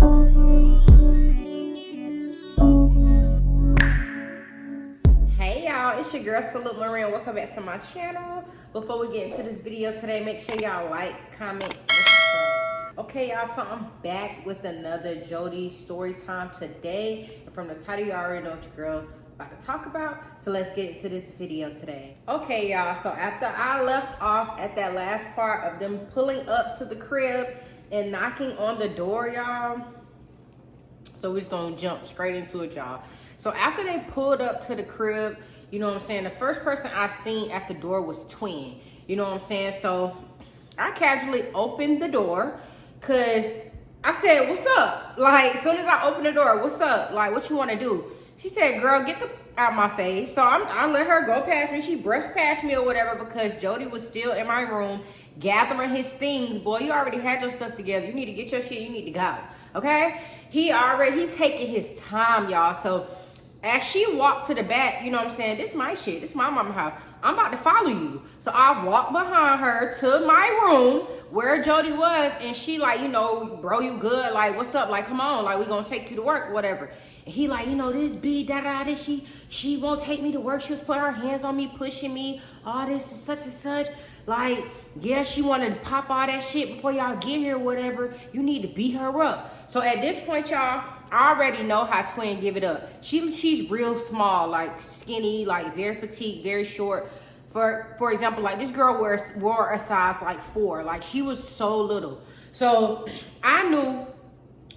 Hey y'all, it's your girl Salute Marie. Welcome back to my channel. Before we get into this video today, make sure y'all like, comment, and subscribe. Okay y'all, so I'm back with another Jodie story time today. And from the title, you already know what your girl about to talk about. So let's get into this video today. Okay y'all, so after I left off at that last part of them pulling up to the crib and knocking on the door, y'all. So we're just gonna jump straight into it, y'all. So after they pulled up to the crib, you know what I'm saying, the first person I seen at the door was Twin. You know what I'm saying? So I casually opened the door because I said, what's up? Like, as soon as I opened the door, what's up? Like, what you want to do? She said, girl, get the out of my face. So I let her go past me. She brushed past me or whatever because Jodie was still in my room gathering his things. Boy, you already had your stuff together. You need to get your shit. You need to go. Okay? He taking his time, y'all. So as she walked to the back, you know what I'm saying? This my shit. This my mama's house. I'm about to follow you. So I walked behind her to my room where Jodie was. And she like, you know, bro, you good? Like, what's up? Like, come on. Like, we gonna take you to work, whatever. And he like, you know, this B, this, she won't take me to work. She was putting her hands on me, pushing me, all this and such and such. Like, yeah, she wanted to pop all that shit before y'all get here, whatever. You need to beat her up. So at this point, y'all, I already know how Twin give it up. She's real small, like skinny, like very petite, very short. For example, like this girl wore a size like 4. Like she was so little. So I knew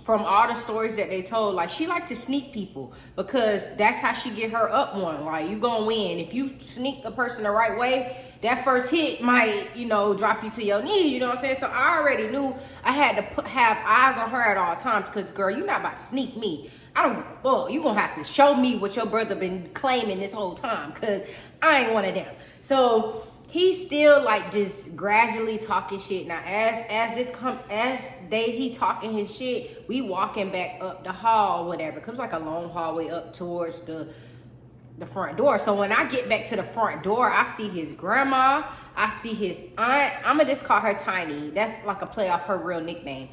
from all the stories that they told, like she liked to sneak people because that's how she get her up one. Like you gonna win. If you sneak a person the right way, that first hit might, you know, drop you to your knees, you know what I'm saying? So I already knew I had to have eyes on her at all times because, girl, you're not about to sneak me. I don't give a fuck. You're going to have to show me what your brother been claiming this whole time because I ain't one of them. So he's still, like, just gradually talking shit. Now, he talking his shit, we walking back up the hall, whatever, because it's like a long hallway up towards the front door. So when I get back to the front door, I see his grandma, I see his aunt. I'ma just call her Tiny. That's like a play off her real nickname.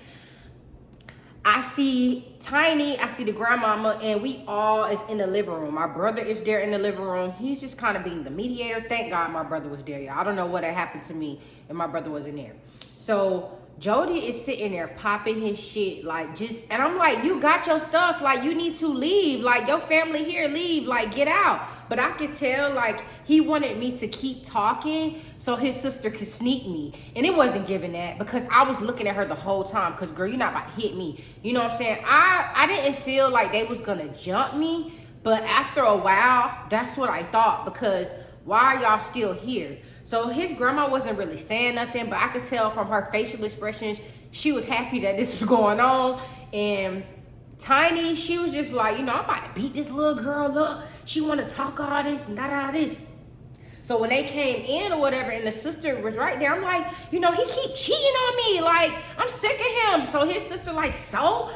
I see Tiny, I see the grandmama, and we all is in the living room. My brother is there in the living room. He's just kind of being the mediator. Thank God my brother was there, y'all. I don't know what had happened to me if my brother wasn't there. So Jodie is sitting there popping his shit, like just, and I'm like, you got your stuff, like you need to leave, like your family here, leave, like get out. But I could tell like he wanted me to keep talking so his sister could sneak me. And it wasn't giving that because I was looking at her the whole time because girl, you're not about to hit me. You know what I'm saying? I didn't feel like they was gonna jump me, but after a while, that's what I thought because why are y'all still here? So his grandma wasn't really saying nothing, but I could tell from her facial expressions, she was happy that this was going on. And Tiny, she was just like, you know, I'm about to beat this little girl up. She want to talk all this and all this. So when they came in or whatever, and the sister was right there, I'm like, you know, he keep cheating on me. Like, I'm sick of him. So his sister like, so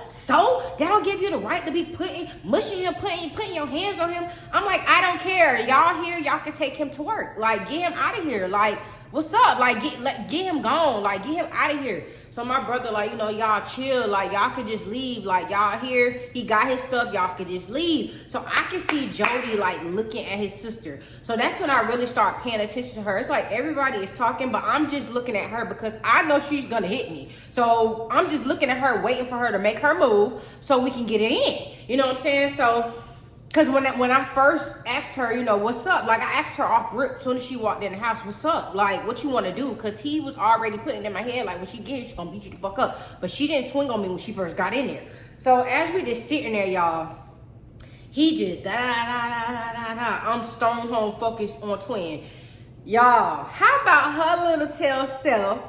that don't give you the right to be mushing him, putting your hands on him. I'm like, I don't care. Y'all here, y'all can take him to work. Like, get him out of here. Like, what's up? Like, get him gone. Like, get him out of here. So my brother, like, you know, y'all chill. Like, y'all could just leave. Like, y'all here. He got his stuff. Y'all could just leave. So I could see Jodie, like, looking at his sister. So that's when I really start paying attention to her. It's like everybody is talking, but I'm just looking at her because I know she's going to hit me. So I'm just looking at her, waiting for her to make her move so we can get it in. You know what I'm saying? So because when I first asked her, you know, what's up? Like, I asked her off rip as soon as she walked in the house, what's up? Like, what you want to do? Because he was already putting in my head, like, when she get here, she's going to beat you the fuck up. But she didn't swing on me when she first got in there. So as we just sitting there, y'all, he just, I'm stone home focused on Twin. Y'all, how about her little tail self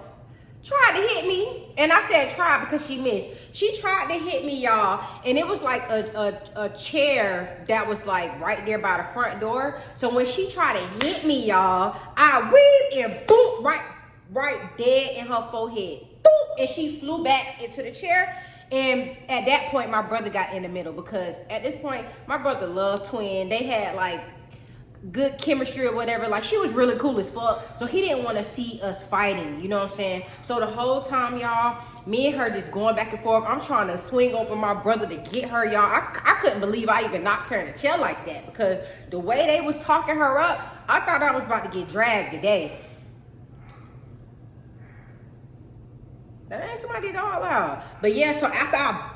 tried to hit me? And I said try because she missed. She tried to hit me, y'all, and it was like a chair that was like right there by the front door. So when she tried to hit me, y'all, I weaved and boom, right dead in her forehead. Boom, and she flew back into the chair. And at that point, my brother got in the middle because at this point, my brother loved Twin. They had like good chemistry or whatever. Like, she was really cool as fuck, so he didn't want to see us fighting, you know what I'm saying? So the whole time, y'all, me and her just going back and forth. I'm trying to swing over my brother to get her, y'all. I couldn't believe I even knocked her in the chair like that, because the way they was talking her up, I thought I was about to get dragged today. That ain't somebody all out. But yeah, so after I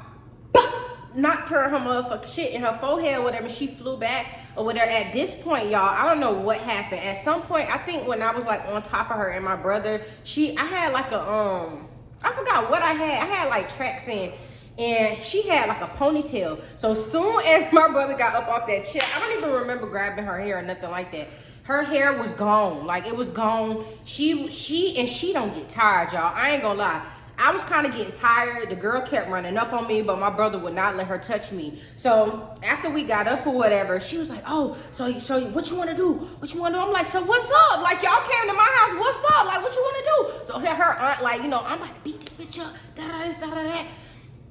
knocked her motherfucking shit in her forehead or whatever, she flew back or whatever. At this point, y'all, I don't know what happened. At some point, I think when I was like on top of her and my brother, I had like a I forgot what I had like tracks in, and she had like a ponytail. So soon as my brother got up off that chair, I don't even remember grabbing her hair or nothing like that. Her hair was gone. Like, it was gone. She don't get tired, y'all. I ain't gonna lie. I was kind of getting tired. The girl kept running up on me, but my brother would not let her touch me. So after we got up or whatever, she was like, oh, so what you want to do? What you want to do? I'm like, so what's up? Like, y'all came to my house. What's up? Like, what you want to do? So her aunt, like, you know, I'm about to beat this bitch up. Da-da-da-da-da.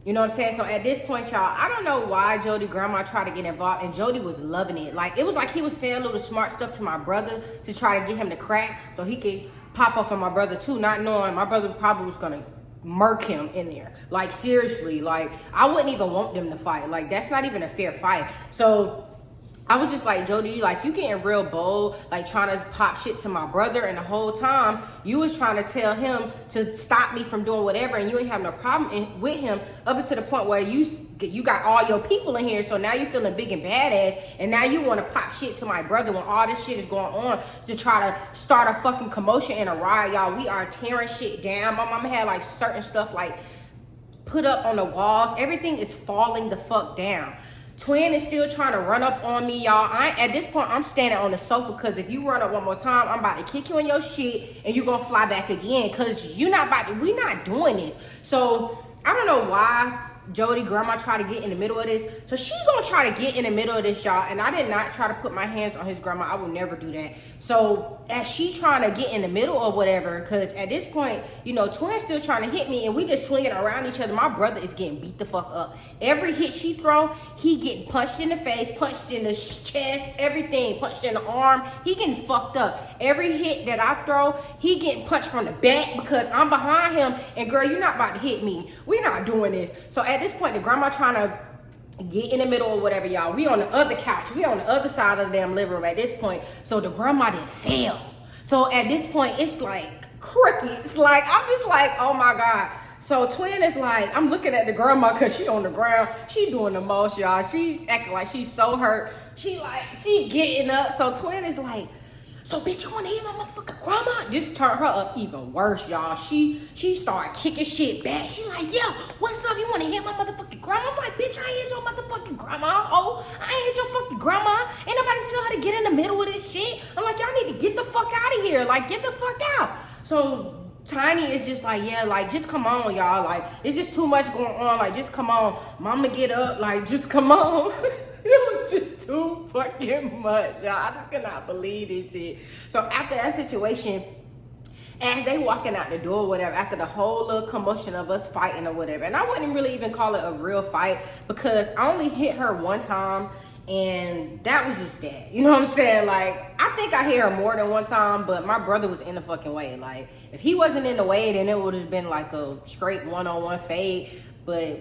You know what I'm saying? So at this point, y'all, I don't know why Jodie grandma tried to get involved, and Jodie was loving it. Like, it was like he was saying little smart stuff to my brother to try to get him to crack so he could pop up on my brother too, not knowing my brother probably was going to murk him in there. Like, seriously, like, I wouldn't even want them to fight. Like, that's not even a fair fight. So I was just like, Jodie, like, you getting real bold, like, trying to pop shit to my brother, and the whole time you was trying to tell him to stop me from doing whatever, and you ain't have no problem with him up until the point where you got all your people in here, so now you feeling big and badass, and now you want to pop shit to my brother when all this shit is going on to try to start a fucking commotion and a riot, y'all. We are tearing shit down. My mama had like certain stuff like put up on the walls. Everything is falling the fuck down. Twin is still trying to run up on me, y'all. At this point, I'm standing on the sofa, because if you run up one more time, I'm about to kick you in your shit and you're gonna fly back again, because we not doing this. So I don't know why Jodie grandma tried to get in the middle of this. So she gonna try to get in the middle of this, y'all, and I did not try to put my hands on his grandma. I will never do that. So as she trying to get in the middle or whatever, because at this point, you know, Twin's still trying to hit me, and we just swinging around each other. My brother is getting beat the fuck up. Every hit she throw, he getting punched in the face, punched in the chest, everything, punched in the arm. He getting fucked up. Every hit that I throw, he getting punched from the back because I'm behind him, and girl, you're not about to hit me. We're not doing this. So at this point, the grandma trying to get in the middle or whatever, y'all. We on the other couch. We on the other side of the damn living room at this point. So the grandma didn't fail. So at this point, it's like crickets. Like, I'm just like, oh my God. So Twin is like, I'm looking at the grandma because she on the ground. She doing the most, y'all. She's acting like she's so hurt. She getting up. So Twin is like, so bitch, you want to hit my motherfucking grandma? Just turn her up even worse, y'all. She started kicking shit back. She like, yeah, what's up? You want to hit my motherfucking grandma? I'm like, bitch, I ain't hit your motherfucking grandma. Oh, I ain't hit your fucking grandma. Ain't nobody tell her to get in the middle of this shit. I'm like, y'all need to get the fuck out of here. Like, get the fuck out. So Tiny is just like, yeah, like, just come on, y'all. Like, it's just too much going on. Like, just come on. Mama, get up. Like, just come on. It was just too fucking much, y'all. I just cannot believe this shit. So after that situation, as they walking out the door or whatever, after the whole little commotion of us fighting or whatever, and I wouldn't really even call it a real fight, because I only hit her one time, and that was just that. You know what I'm saying? Like, I think I hit her more than one time, but my brother was in the fucking way. Like, if he wasn't in the way, then it would have been like a straight one-on-one fade, but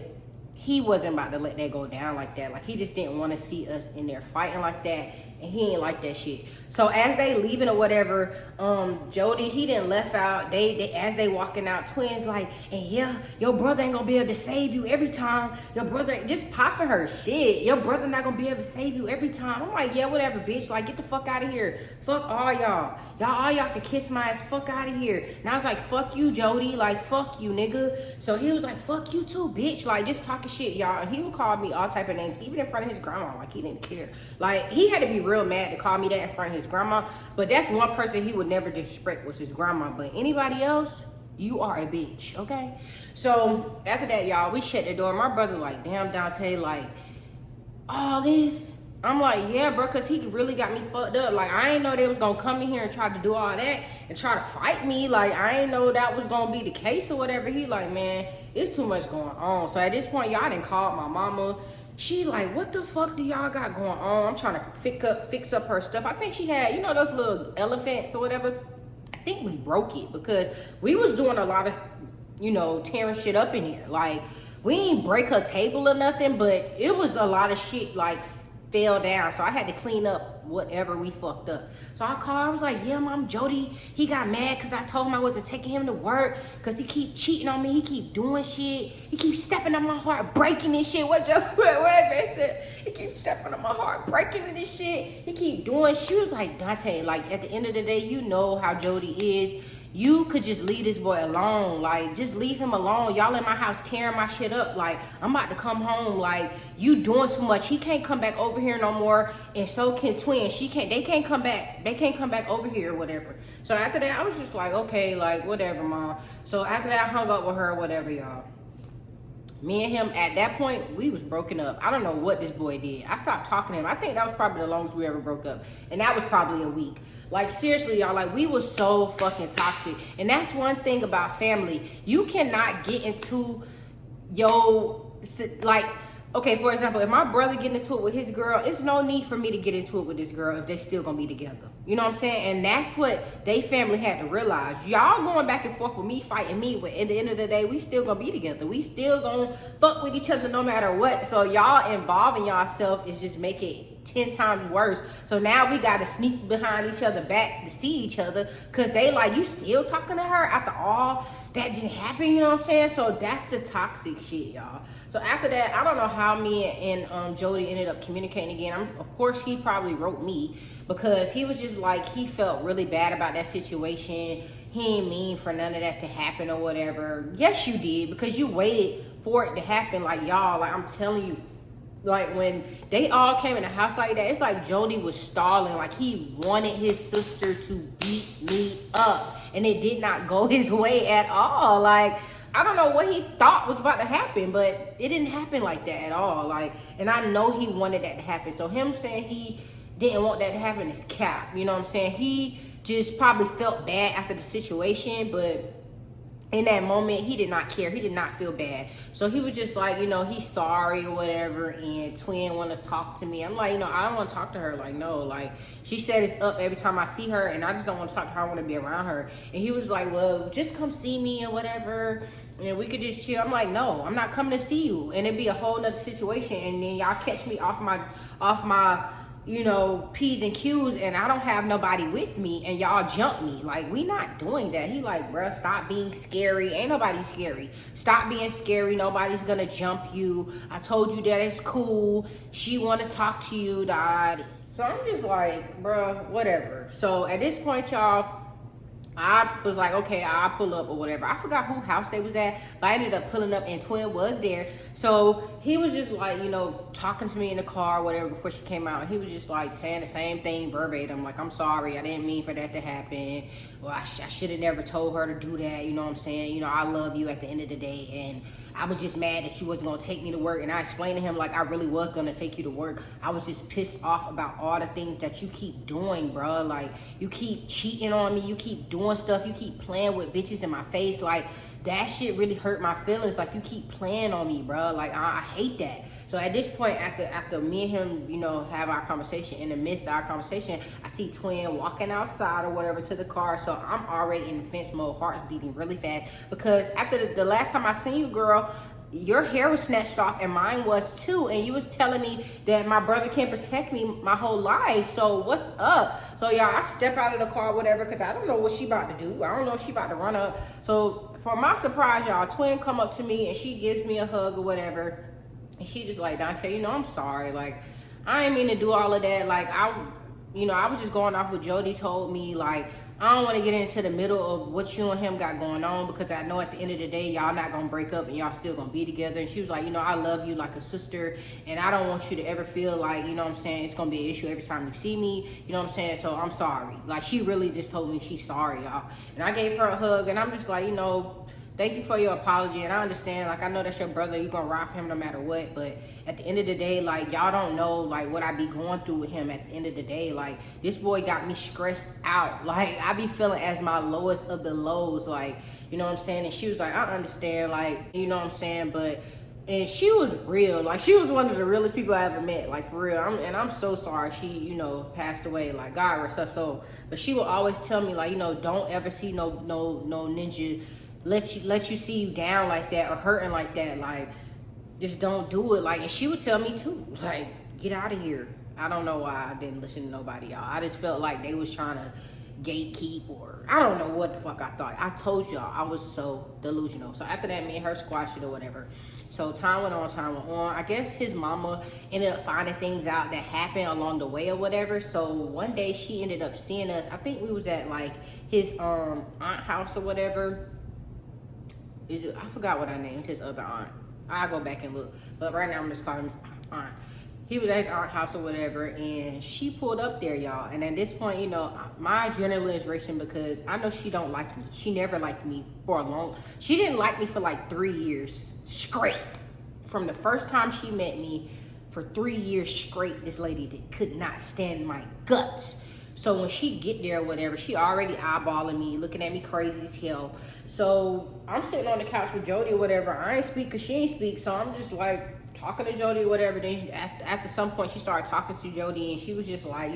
he wasn't about to let that go down like that. Like, he just didn't want to see us in there fighting like that, and he ain't like that shit. So as they leaving or whatever, Jodie, he didn't left out. They as they walking out, Twins like, and yeah, your brother ain't gonna be able to save you every time. Your brother just popping her shit. Your brother not gonna be able to save you every time. I'm like, yeah, whatever, bitch. Like, get the fuck out of here. Fuck all y'all. All y'all can kiss my ass. Fuck out of here. And I was like, fuck you, Jodie. Like, fuck you, nigga. So he was like, fuck you too, bitch. Like, just talking shit, y'all. And he would call me all type of names, even in front of his grandma. Like, he didn't care. Like, he had to be real mad to call me that in front of his grandma. But that's one person he would never disrespect, was his grandma. But anybody else, you are a bitch, okay? So after that, y'all, we shut the door. My brother like, damn, Dante, like, all this? I'm like, yeah, bro, because he really got me fucked up. Like, I ain't know they was going to come in here and try to do all that and try to fight me. Like, I ain't know that was going to be the case or whatever. He like, man, it's too much going on. So at this point, y'all done called my mama. She like, what the fuck do y'all got going on? I'm trying to fix up her stuff. I think she had, you know, those little elephants or whatever. I think we broke it because we was doing a lot of, you know, tearing shit up in here. Like, we didn't break her table or nothing, but it was a lot of shit like fell down. So I had to clean up whatever we fucked up. So I called, I was like, yeah, Mom, Jodie, he got mad because I told him I wasn't taking him to work because he keep cheating on me. He keep doing shit. He keeps stepping on my heart, breaking this shit. What man said? He keeps stepping on my heart, breaking this shit. He keep doing. She was like, Dante, like at the end of the day, you know how Jodie is. You could just leave this boy alone. Like, just leave him alone. Y'all in my house tearing my shit up. Like, I'm about to come home. Like, you doing too much. He can't come back over here no more. And so can Twin. They can't come back. They can't come back over here or whatever. So after that, I was just like, okay, like, whatever, Mom. So after that, I hung up with her, whatever, y'all. Me and him, at that point, we was broken up. I don't know what this boy did. I stopped talking to him. I think that was probably the longest we ever broke up. And that was probably a week. Like, seriously, y'all, like, we was so fucking toxic. And that's one thing about family. You cannot get into like, okay, for example, if my brother get into it with his girl, it's no need for me to get into it with this girl if they still gonna be together. You know what I'm saying? And that's what they family had to realize. Y'all going back and forth with me, fighting me, but at the end of the day, we still gonna be together. We still gonna fuck with each other no matter what. So y'all involving yourself is just make it 10 times worse. So now we gotta sneak behind each other back to see each other because they like, you still talking to her after all that didn't happen, you know what I'm saying? So that's the toxic shit, y'all. So after that, I don't know how me and Jodie ended up communicating again. Of course, he probably wrote me because he was just like, he felt really bad about that situation. He ain't mean for none of that to happen or whatever. Yes, you did, because you waited for it to happen. Like, y'all, like, I'm telling you, like, when they all came in the house like that, it's like Jodie was stalling. Like, he wanted his sister to beat me up. And it did not go his way at all. Like, I don't know what he thought was about to happen, but it didn't happen like that at all. Like, and I know he wanted that to happen. So him saying he didn't want that to happen is cap. You know what I'm saying? He just probably felt bad after the situation, but in that moment, he did not care. He did not feel bad. So he was just like, you know, he's sorry or whatever, and Twin want to talk to me. I'm like, you know, I don't want to talk to her. Like, no, like, she said it's up every time I see her, and I just don't want to talk to her. I want to be around her. And he was like, well, just come see me or whatever, and we could just chill. I'm like, no, I'm not coming to see you. And it'd be a whole nother situation, and then y'all catch me off my you know, P's and Q's, and I don't have nobody with me, and y'all jump me. Like, we not doing that. He like, bruh, stop being scary. Ain't nobody scary. Stop being scary. Nobody's gonna jump you. I told you that it's cool. She wanna talk to you, Dad. So I'm just like, bruh, whatever. So at this point, y'all, I was like, okay, I'll pull up or whatever. I forgot whose house they was at, but I ended up pulling up and Twin was there. So he was just like, you know, talking to me in the car or whatever before she came out. He was just like saying the same thing verbatim. Like, I'm sorry, I didn't mean for that to happen. Well, I should have never told her to do that. You know what I'm saying? You know, I love you at the end of the day. And I was just mad that you wasn't going to take me to work. And I explained to him, like, I really was going to take you to work. I was just pissed off about all the things that you keep doing, bro. Like, you keep cheating on me. You keep doing stuff. You keep playing with bitches in my face. Like, that shit really hurt my feelings. Like, you keep playing on me, bro. Like, I hate that. So at this point, after me and him, you know, have our conversation, in the midst of our conversation, I see Twin walking outside or whatever to the car. So I'm already in defense mode, heart's beating really fast. Because after the last time I seen you, girl, your hair was snatched off and mine was too. And you was telling me that my brother can't protect me my whole life. So what's up? So y'all, I step out of the car, whatever, because I don't know what she about to do. I don't know if she about to run up. So for my surprise, y'all, Twin come up to me and she gives me a hug or whatever. And she just like, Dante, you know, I'm sorry. Like, I didn't mean to do all of that. Like, I was just going off what Jodie told me. Like, I don't want to get into the middle of what you and him got going on, because I know at the end of the day, y'all not going to break up and y'all still going to be together. And she was like, you know, I love you like a sister, and I don't want you to ever feel like, you know what I'm saying, it's going to be an issue every time you see me. You know what I'm saying? So I'm sorry. Like, she really just told me she's sorry, y'all. And I gave her a hug, and I'm just like, you know, thank you for your apology, and I understand, like, I know that's your brother, you're gonna ride for him no matter what, but at the end of the day, like, y'all don't know, like, what I be going through with him at the end of the day. Like, this boy got me stressed out. Like, I be feeling as my lowest of the lows, like, you know what I'm saying? And she was like, I understand, like, you know what I'm saying, but And she was real. Like, she was one of the realest people I ever met. Like, for real. I'm so sorry she, passed away. Like, God rest her soul. But she would always tell me, like, don't ever see no ninja let you see you down like that or hurting like that. Like, just don't do it. Like, and she would tell me too, like, get out of here. I don't know why I didn't listen to nobody, y'all. I just felt like they was trying to gatekeep, or I don't know what the fuck I thought. I told y'all I was so delusional. So after that, me and her squashed it or whatever. So time went on. I guess his mama ended up finding things out that happened along the way or whatever. So one day she ended up seeing us. I think we was at like his aunt house or whatever. I forgot what I named his other aunt. I'll go back and look. But right now I'm just calling him his aunt. He was at his aunt's house or whatever, and she pulled up there, y'all. And at this point, my adrenaline is racing because I know she don't like me. She never liked me she didn't like me for like 3 years straight. From the first time she met me, for 3 years straight, this lady could not stand my guts. So when she get there or whatever, she already eyeballing me, looking at me crazy as hell. So I'm sitting on the couch with Jodie or whatever. I ain't speak because she ain't speak, so I'm just like, talking to Jodie or whatever. Then after some point she started talking to Jodie, and she was just like,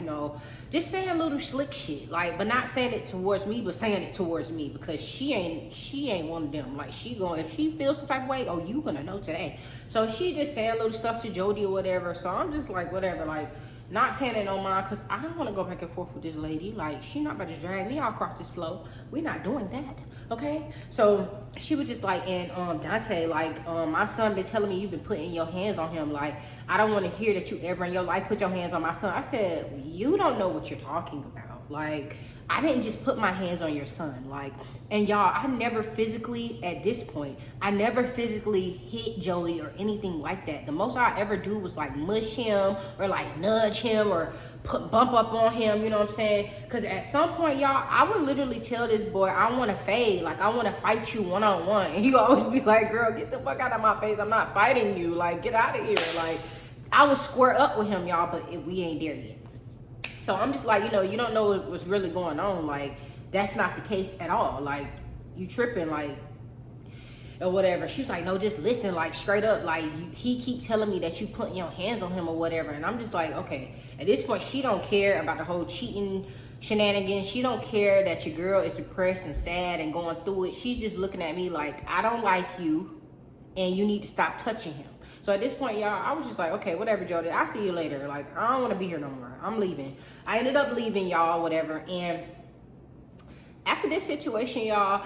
just saying little slick shit, like, but not saying it towards me, but saying it towards me, because she ain't one of them. Like, if she feels some type of way, oh, you gonna know today. So she just saying little stuff to Jodie or whatever. So I'm just like, whatever, like, not paying it no mind, because I don't want to go back and forth with this lady. Like, she not about to drag me all across this floor. We not doing that, okay? So she was just like, and Dante, like, my son been telling me you've been putting your hands on him. Like, I don't want to hear that you ever in your life put your hands on my son. I said, you don't know what you're talking about. Like, I didn't just put my hands on your son. Like, and y'all, I never physically, at this point, I never physically hit Jodie or anything like that. The most I ever do was like mush him or like nudge him or bump up on him, you know what I'm saying? Because at some point, y'all, I would literally tell this boy, I want to fade. Like, I want to fight you one-on-one. And he always be like, girl, get the fuck out of my face. I'm not fighting you. Like, get out of here. Like, I would square up with him, y'all, but we ain't there yet. So I'm just like, you don't know what's really going on. Like, that's not the case at all. Like, you tripping, like, or whatever. She was like, no, just listen, like, straight up. Like, he keep telling me that you putting your hands on him or whatever. And I'm just like, okay. At this point, she don't care about the whole cheating shenanigans. She don't care that your girl is depressed and sad and going through it. She's just looking at me like, I don't like you, and you need to stop touching him. So at this point, y'all, I was just like, okay, whatever, Jodie. I'll see you later. Like, I don't want to be here no more. I'm leaving. I ended up leaving, y'all, whatever. And after this situation, y'all,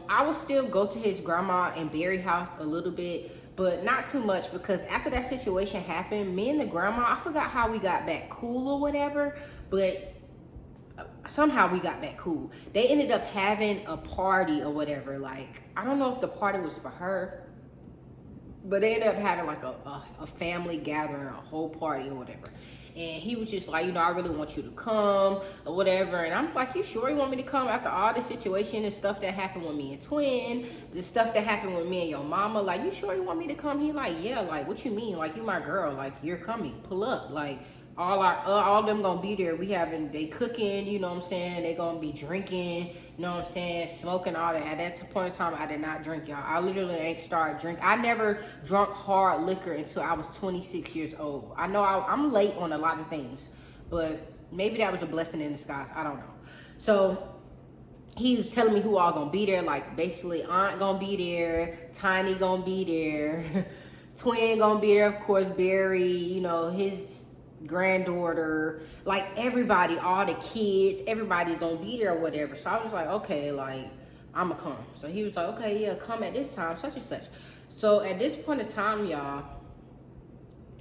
I would still go to his grandma and Barry house a little bit, but not too much, because after that situation happened, me and the grandma, I forgot how we got back cool or whatever, but somehow we got back cool. They ended up having a party or whatever. Like, I don't know if the party was for her, but they ended up having like a family gathering, a whole party or whatever. And he was just like, I really want you to come or whatever. And I'm like, you sure you want me to come after all this situation and stuff that happened with me and Twin, the stuff that happened with me and your mama? Like, you sure you want me to come? He like, yeah, like, what you mean? Like, you my girl, like, you're coming, pull up. Like, all of them gonna be there. They cooking, you know what I'm saying? They gonna be drinking, you know what I'm saying? Smoking, all that. At that point in time, I did not drink, y'all. I literally ain't started drinking. I never drunk hard liquor until I was 26 years old. I know I'm late on a lot of things, but maybe that was a blessing in disguise. I don't know. So he was telling me who all gonna be there. Like, basically, Aunt gonna be there, Tiny gonna be there, Twin gonna be there, of course, Barry, his granddaughter, like, everybody, all the kids, everybody gonna be there or whatever. So I was like, okay, like, I'ma come. So he was like, okay, yeah, come at this time, such and such. So at this point in time, y'all,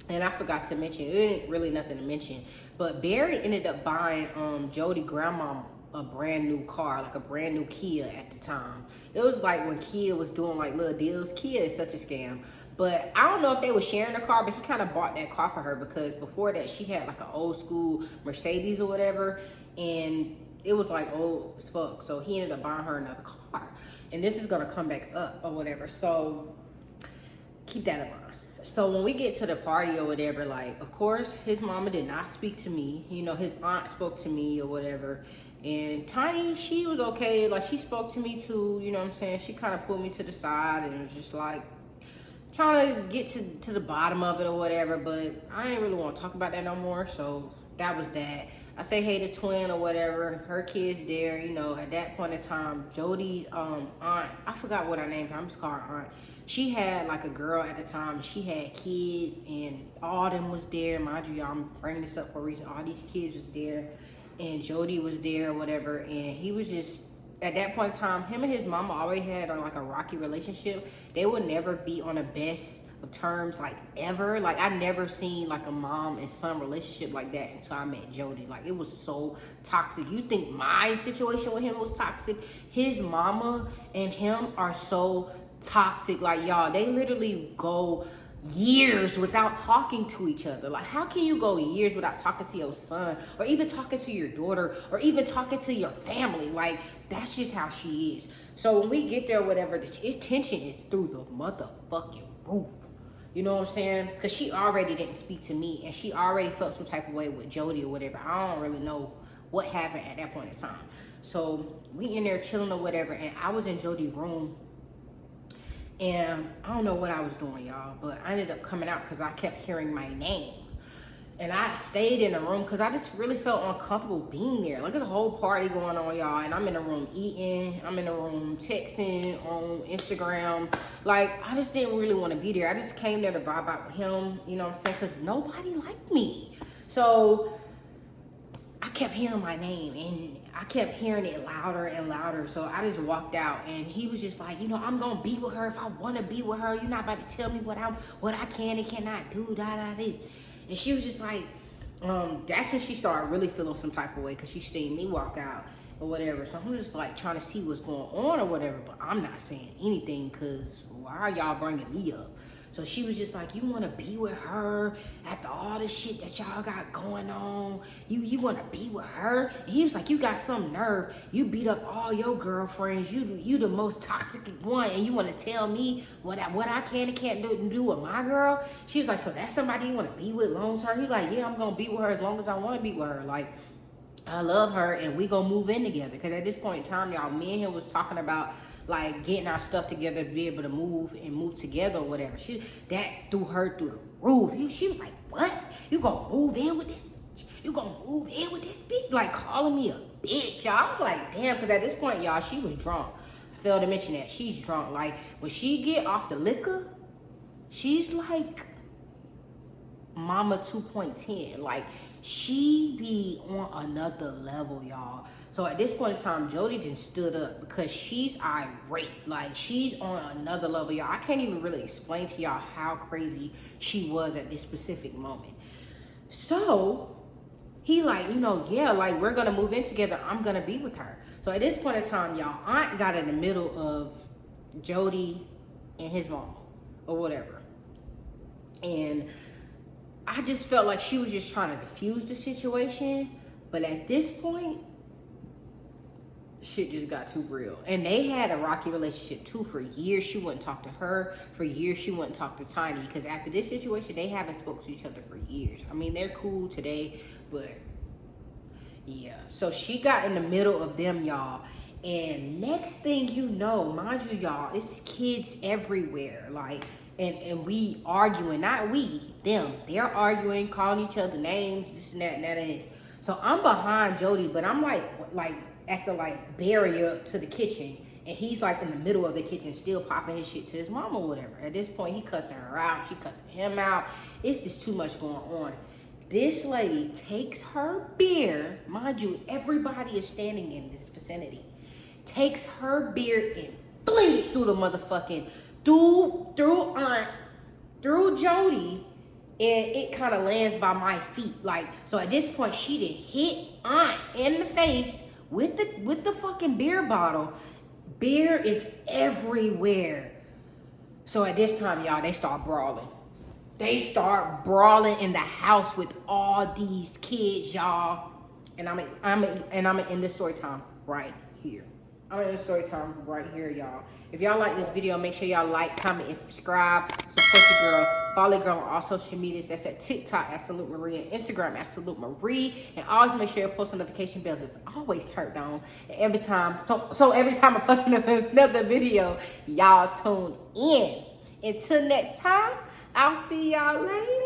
and I forgot to mention, it ain't really nothing to mention, but Barry ended up buying Jodie grandma a brand new car, like a brand new Kia at the time. It was like when Kia was doing like little deals. Kia is such a scam. But I don't know if they were sharing a car, but he kind of bought that car for her, because before that she had like an old school Mercedes or whatever, and it was like old as fuck. So he ended up buying her another car, and this is gonna come back up or whatever. So keep that in mind. So when we get to the party or whatever, like, of course his mama did not speak to me. His aunt spoke to me or whatever. And Tiny, she was okay. Like, she spoke to me too, you know what I'm saying? She kind of pulled me to the side and was just like, trying to get to the bottom of it or whatever, but I ain't really want to talk about that no more. So that was that. I say hey to twin or whatever. Her kid's there, you know. At that point in time, Jodie's aunt, I forgot what her name is. I'm just calling her aunt. She had like a girl at the time. She had kids, and all them was there. Mind you, y'all, I'm bringing this up for a reason. All these kids was there, and Jodie was there or whatever. And he was just, at that point in time, him and his mama already had like a rocky relationship. They would never be on the best of terms, like ever. Like I never seen like a mom and son relationship like that until I met Jodie. Like it was so toxic. You think my situation with him was toxic? His mama and him are so toxic. Like y'all, they literally go years without talking to each other. Like how can you go years without talking to your son, or even talking to your daughter, or even talking to your family? Like that's just how she is. So when we get there, whatever, his tension is through the motherfucking roof. You know what I'm saying? Because she already didn't speak to me, and she already felt some type of way with Jodie or whatever. I don't really know what happened at that point in time. So we in there chilling or whatever, and I was in Jodie's room, and I don't know what I was doing, y'all, but I ended up coming out because I kept hearing my name. And I stayed in the room because I just really felt uncomfortable being there. Like, there's a whole party going on, y'all, and I'm in the room eating. I'm in the room texting on Instagram. Like, I just didn't really want to be there. I just came there to vibe out with him, you know what I'm saying? Because nobody liked me. So I kept hearing my name, and I kept hearing it louder and louder. So I just walked out, and he was just like, you know, I'm gonna be with her if I want to be with her. You're not about to tell me what I can and cannot do, this. And she was just like, that's when she started really feeling some type of way, because she seen me walk out or whatever. So I'm just like trying to see what's going on or whatever, but I'm not saying anything because why are y'all bringing me up? So she was just like, you want to be with her after all this shit that y'all got going on? You want to be with her? And he was like, you got some nerve. You beat up all your girlfriends. You the most toxic one, and you want to tell me what I can and can't do with my girl? She was like, so that's somebody you want to be with long term? He's like, yeah, I'm going to be with her as long as I want to be with her. Like, I love her, and we gonna move in together. Because at this point in time, y'all, me and him was talking about like getting our stuff together to be able to move together or whatever. That threw her through the roof. She was like, what? You gonna move in with this bitch? You gonna move in with this bitch? Like calling me a bitch, y'all. I was like, damn, because at this point, y'all, she was drunk. I failed to mention that. She's drunk. Like when she get off the liquor, she's like Mama 2.10. Like she be on another level, y'all. So at this point in time, Jodie just stood up because she's irate. Like, she's on another level, y'all. I can't even really explain to y'all how crazy she was at this specific moment. So, he like, you know, yeah, like, we're going to move in together. I'm going to be with her. So at this point in time, y'all, aunt got in the middle of Jodie and his mom or whatever. And I just felt like she was just trying to diffuse the situation. But at this point, shit just got too real. And they had a rocky relationship too. For years she wouldn't talk to her. For years she wouldn't talk to Tiny, because after this situation they haven't spoken to each other for years. I mean, they're cool today, but yeah. So she got in the middle of them, y'all, and next thing you know, mind you, y'all, it's kids everywhere. Like, and we arguing, not we, them. They're arguing, calling each other names, this and that and that. And so I'm behind Jodie, but I'm like at the like barrier to the kitchen, and he's like in the middle of the kitchen still popping his shit to his mom or whatever. At this point, he cussing her out, she cussing him out. It's just too much going on. This lady takes her beer, mind you, everybody is standing in this vicinity, takes her beer and fling it through the motherfucking through Jodie, and it kind of lands by my feet. Like, so at this point she did hit aunt in the face with the fucking beer bottle. Beer is everywhere. So at this time, y'all, they start brawling. They start brawling in the house with all these kids, y'all. And I'm in the story time right here. I'm in the story time right here, y'all. If y'all like this video, make sure y'all like, comment, and subscribe. Support the girl. Follow the girl on all social medias. That's at TikTok at Salute Marie, and Instagram at Salute Marie. And always make sure your post notification bells is always turned on. And every time, so every time I post another video, y'all tune in. Until next time, I'll see y'all later.